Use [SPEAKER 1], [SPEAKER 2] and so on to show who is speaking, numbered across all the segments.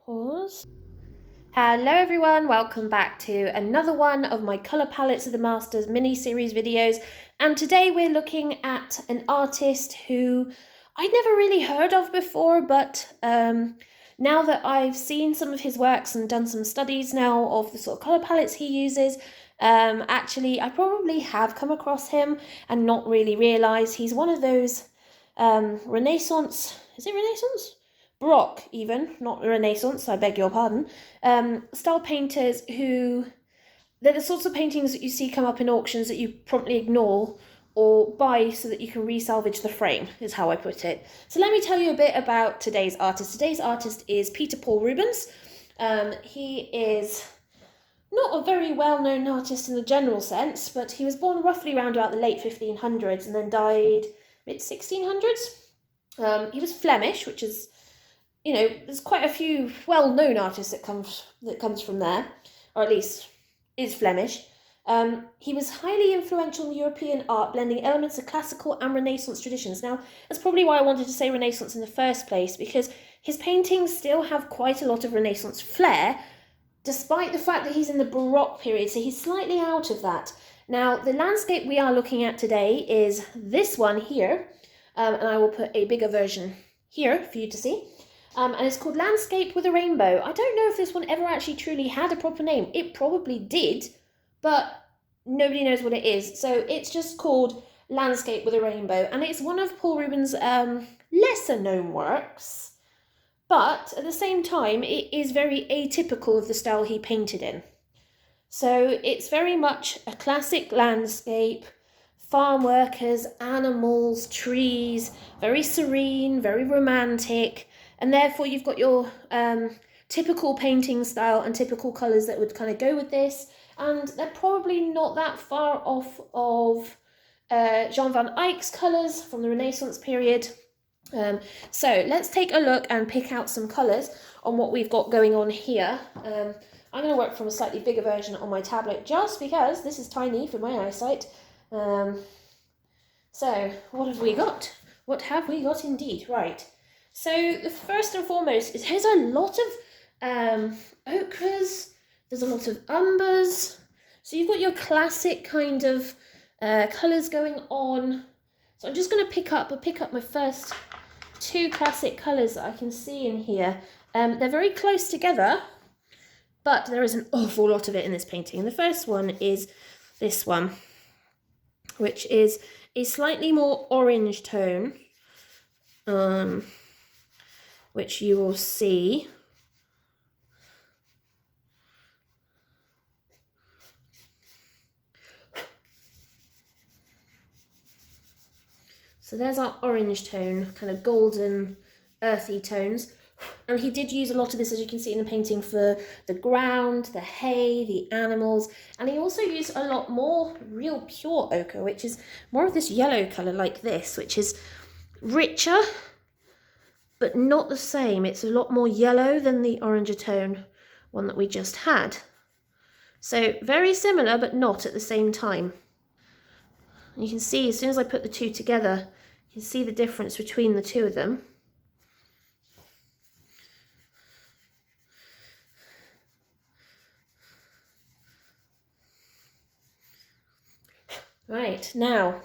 [SPEAKER 1] Pause. Hello everyone, welcome back to another one of my Colour Palettes of the Masters mini-series videos, and today we're looking at an artist who I'd never really heard of before, but now that I've seen some of his works and done some studies now of the sort of colour palettes he uses, actually I probably have come across him and not really realised he's one of those Renaissance, is it Renaissance? Baroque even, not Renaissance, I beg your pardon, style painters who, they're the sorts of paintings that you see come up in auctions that you promptly ignore or buy so that you can resalvage the frame, is how I put it. So let me tell you a bit about today's artist. Today's artist is Peter Paul Rubens. He is not a very well-known artist in the general sense, but he was born roughly around about the late 1500s and then died mid-1600s. He was Flemish, which is, you know, there's quite a few well-known artists that comes from there, or at least is Flemish. He was highly influential in European art, blending elements of classical and Renaissance traditions. Now, that's probably why I wanted to say Renaissance in the first place, because his paintings still have quite a lot of Renaissance flair, despite the fact that he's in the Baroque period, so he's slightly out of that. Now, the landscape we are looking at today is this one here, and I will put a bigger version here for you to see. And it's called Landscape with a Rainbow. I don't know if this one ever actually truly had a proper name. It probably did, but nobody knows what it is. So it's just called Landscape with a Rainbow. And it's one of Paul Rubens' lesser known works. But at the same time, it is very atypical of the style he painted in. So it's very much a classic landscape, farm workers, animals, trees, very serene, very romantic. And therefore you've got your typical painting style and typical colours that would kind of go with this. And they're probably not that far off of Jean van Eyck's colours from the Renaissance period. So let's take a look and pick out some colours on what we've got going on here. I'm going to work from a slightly bigger version on my tablet just because this is tiny for my eyesight. So what have we got? What have we got indeed? Right. So the first and foremost is there's a lot of ochres, there's a lot of umbers. So you've got your classic kind of colours going on. So I'm just going to pick up my first two classic colours that I can see in here. They're very close together, but there is an awful lot of it in this painting. The first one is this one, which is a slightly more orange tone. Which you will see. So there's our orange tone, kind of golden, earthy tones. And he did use a lot of this, as you can see in the painting, for the ground, the hay, the animals. And he also used a lot more real pure ochre, which is more of this yellow colour like this, which is richer, but not the same. It's a lot more yellow than the oranger tone one that we just had. So very similar, but not at the same time. You can see as soon as I put the two together, you can see the difference between the two of them. Right, now,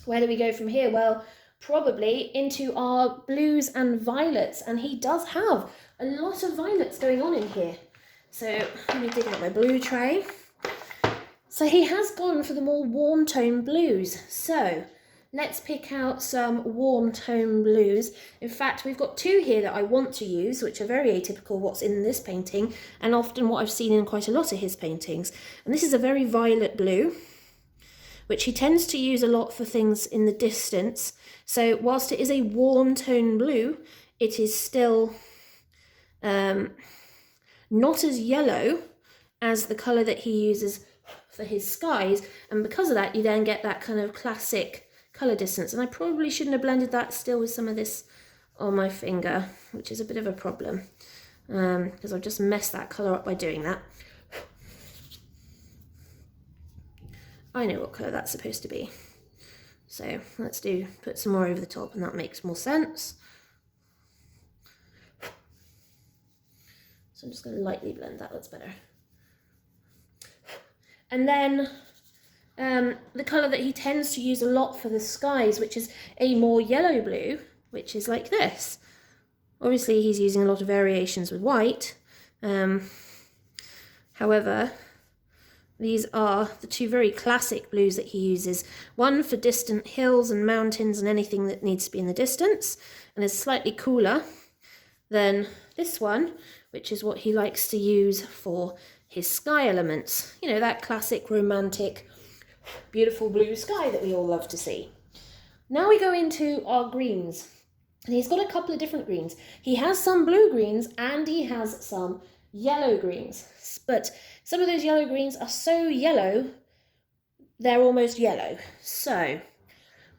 [SPEAKER 1] where do we go from here? Well, probably into our blues and violets, and he does have a lot of violets going on in here. So let me dig out my blue tray. So he has gone for the more warm tone blues. So let's pick out some warm tone blues. In fact, we've got two here that I want to use, which are very atypical what's in this painting, and often what I've seen in quite a lot of his paintings. And this is a very violet blue, which he tends to use a lot for things in the distance. So whilst it is a warm tone blue, it is still not as yellow as the colour that he uses for his skies. And because of that, you then get that kind of classic colour distance. And I probably shouldn't have blended that still with some of this on my finger, which is a bit of a problem, because I've just messed that colour up by doing that. I know what colour that's supposed to be. So let's put some more over the top, and that makes more sense. So I'm just going to lightly blend that, that's better. And then the colour that he tends to use a lot for the skies, which is a more yellow blue, which is like this. Obviously he's using a lot of variations with white. However, these are the two very classic blues that he uses. One for distant hills and mountains and anything that needs to be in the distance, and is slightly cooler than this one, which is what he likes to use for his sky elements. You know, that classic romantic, beautiful blue sky that we all love to see. Now we go into our greens. And he's got a couple of different greens. He has some blue greens and he has some yellow greens. But some of those yellow greens are so yellow, they're almost yellow. So,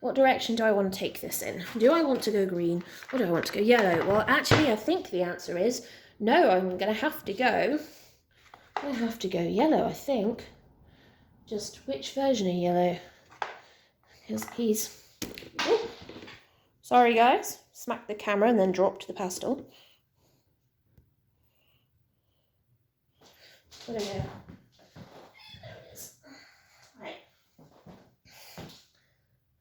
[SPEAKER 1] what direction do I want to take this in? Do I want to go green or do I want to go yellow? Well, actually, I think the answer is no, I'm going to have to go yellow, I think. Just which version of yellow? Because he's... Oh, sorry, guys. Smacked the camera and then dropped the pastel. What do I know? Right.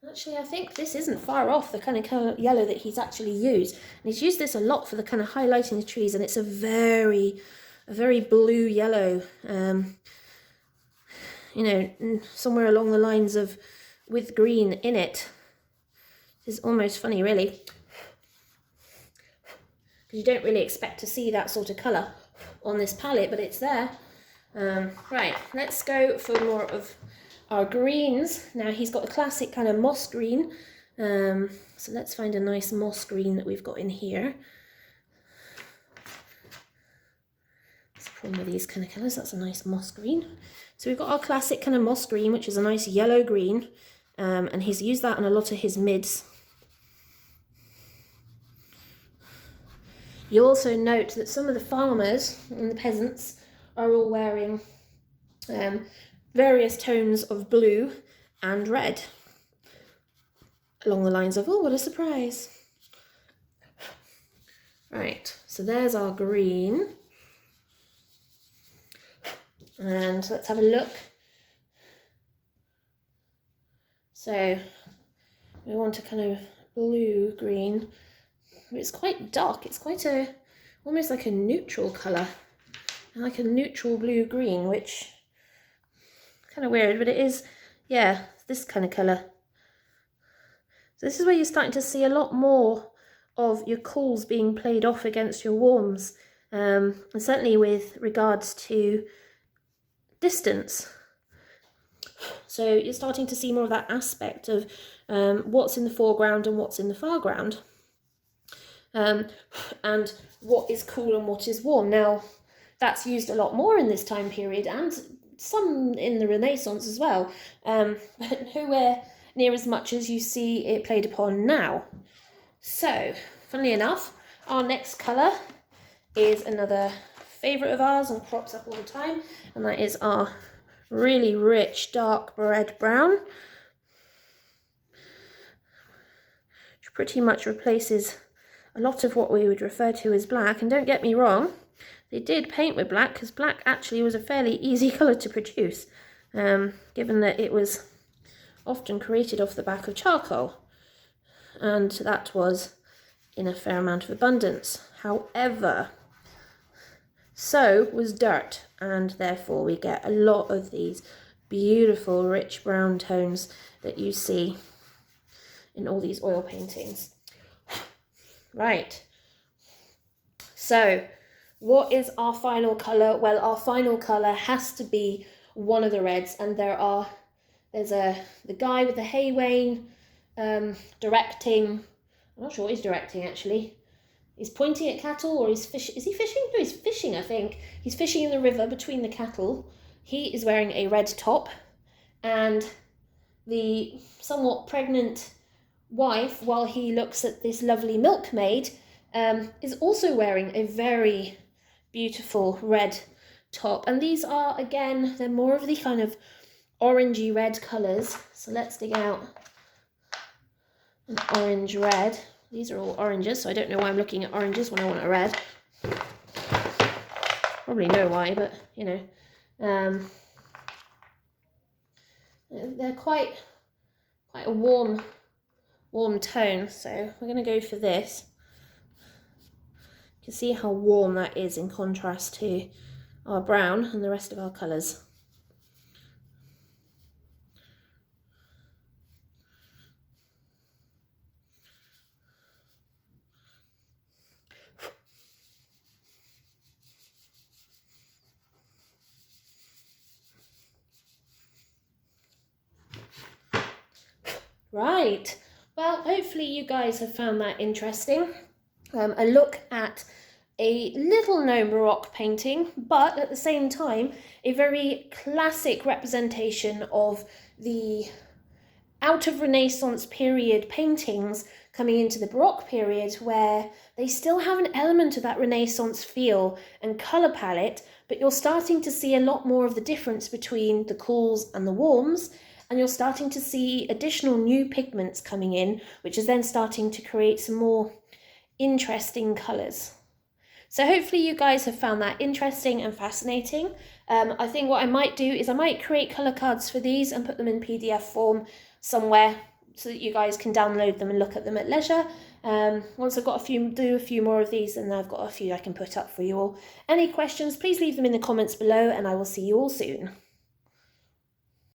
[SPEAKER 1] Actually, I think this isn't far off the kind of colour yellow that he's actually used. And he's used this a lot for the kind of highlighting the trees, and it's a very blue yellow. You know, somewhere along the lines of with green in it. It's almost funny, really. Because you don't really expect to see that sort of colour on this palette, but it's there. Right, let's go for more of our greens. Now he's got a classic kind of moss green. So let's find a nice moss green that we've got in here. That's the problem with these kind of colours, that's a nice moss green. So we've got our classic kind of moss green, which is a nice yellow green. And he's used that on a lot of his mids. You'll also note that some of the farmers and the peasants are all wearing various tones of blue and red. Along the lines of, oh, what a surprise. Right, so there's our green. And let's have a look. So we want a kind of blue-green. It's quite dark. It's quite a, almost like a neutral colour. Like a neutral blue-green, which kind of weird, but it is, yeah, this kind of colour. So this is where you're starting to see a lot more of your cools being played off against your warms. And certainly with regards to distance. So you're starting to see more of that aspect of what's in the foreground and what's in the foreground. And what is cool and what is warm. Now, that's used a lot more in this time period and some in the Renaissance as well, but nowhere near as much as you see it played upon now. So, funnily enough, our next colour is another favourite of ours and crops up all the time, and that is our really rich dark red brown, which pretty much replaces a lot of what we would refer to as black. And don't get me wrong, they did paint with black because black actually was a fairly easy colour to produce, given that it was often created off the back of charcoal, and that was in a fair amount of abundance. However, so was dirt, and therefore we get a lot of these beautiful rich brown tones that you see in all these oil paintings. Right, so what is our final colour? Well, our final colour has to be one of the reds, and there's the guy with the hay wain directing. I'm not sure what he's directing actually. He's pointing at cattle, or he's fishing. Is he fishing? No, he's fishing, I think. He's fishing in the river between the cattle. He is wearing a red top, and the somewhat pregnant wife, while he looks at this lovely milkmaid, is also wearing a very beautiful red top. And these are, again, they're more of the kind of orangey red colours. So let's dig out an orange red. These are all oranges, so I don't know why I'm looking at oranges when I want a red. probably know why, but you know, they're quite a warm tone, so we're going to go for this. You can see how warm that is in contrast to our brown and the rest of our colours. Right, well, hopefully you guys have found that interesting. A look at a little known Baroque painting, but at the same time, a very classic representation of the out of Renaissance period paintings coming into the Baroque period, where they still have an element of that Renaissance feel and colour palette, but you're starting to see a lot more of the difference between the cools and the warms, and you're starting to see additional new pigments coming in, which is then starting to create some more interesting colours. So hopefully you guys have found that interesting and fascinating. I think what I might do is I might create colour cards for these and put them in PDF form somewhere so that you guys can download them and look at them at leisure. Once I've got do a few more of these, and I've got a few I can put up for you all. Any questions, please leave them in the comments below, and I will see you all soon.